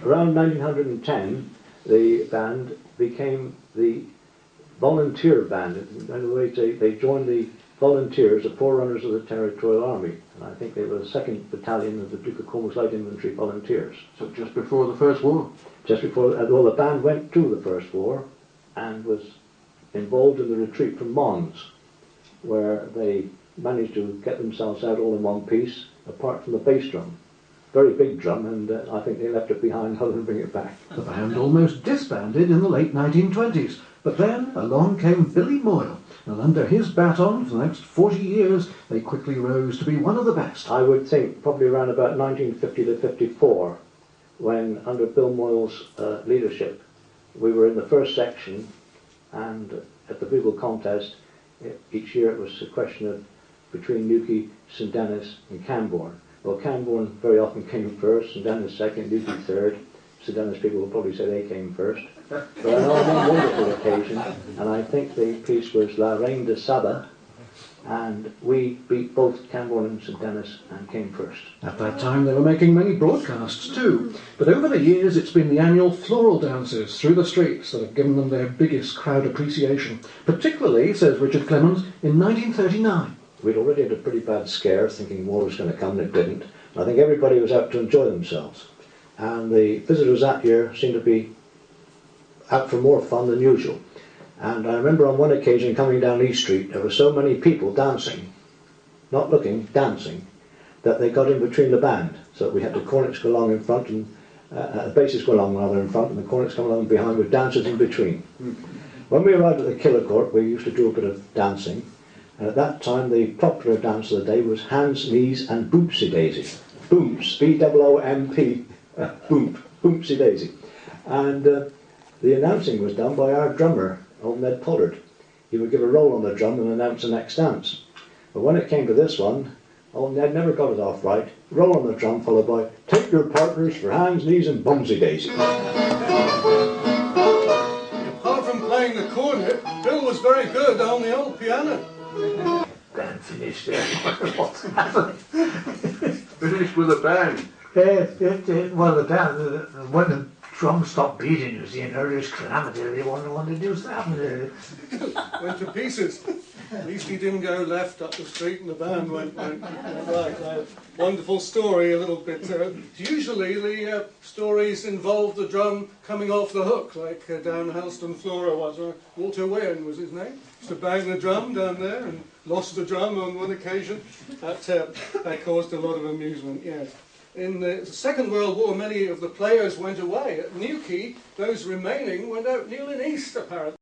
Around 1910, the band became the volunteer band. In other words, they joined the volunteers, the forerunners of the Territorial Army. And I think they were the 2nd Battalion of the Duke of Cornwall's Light Infantry Volunteers. So just before the First War? Just before, well, the band went to the First War and was involved in the retreat from Mons, where they managed to get themselves out all in one piece, apart from the bass drum. Very big drum, and I think they left it behind rather than bring it back. The band almost disbanded in the late 1920s, but then along came Billy Moyle, and under his baton for the next 40 years, they quickly rose to be one of the best. I would think probably around about 1950 to 54, when under Bill Moyle's leadership, we were in the first section, and at the bugle contest, each year it was a question of between Newquay, St Denis and Camborne. Well, Camborne very often came first, St Denis second, Newquay third. St Denis people will probably say they came first. But on one wonderful occasion, and I think the piece was La Reine de Saba, and we beat both Camborne and St Denis and came first. At that time they were making many broadcasts too, but over the years it's been the annual floral dances through the streets that have given them their biggest crowd appreciation, particularly, says Richard Clemens, in 1939. We'd already had a pretty bad scare, thinking war was going to come, and it didn't. I think everybody was out to enjoy themselves. And the visitors that year seemed to be out for more fun than usual. And I remember on one occasion coming down East Street, there were so many people dancing, not looking, dancing, that they got in between the band. So we had the cornets go along in front, and the basses go along rather in front, and the cornets come along behind with dancers in between. When we arrived at the Killer Court, we used to do a bit of dancing. And at that time, the popular dance of the day was Hands, Knees and Boopsy Daisy. Boomps, B-O-O-M-P, boomp, Boopsy Daisy. And the announcing was done by our drummer, old Ned Pollard. He would give a roll on the drum and announce the next dance. But when it came to this one, old Ned never got it off right. Roll on the drum followed by, take your partners for Hands, Knees and Bumsy Daisy. Apart from playing the cornet, Bill was very good on the old piano. Band finished there. What's happened? Finished with a band. Well, the band, when the drum stopped beating, you see, an earliest calamity, they wanted to do something. Went to pieces. At least he didn't go left up the street and the band went right. Wonderful story, a little bit. Usually the stories involve the drum coming off the hook, like down Helston Flora was. Walter Wayan was his name. Used to bang the drum down there and lost the drum on one occasion. That caused a lot of amusement, yes. In the Second World War, many of the players went away. At Newquay, those remaining went out kneeling east, apparently.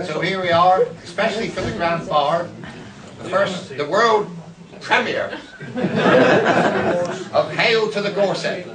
So here we are, especially for the Grand Bar, the world premiere of Hail to the Gorsedh.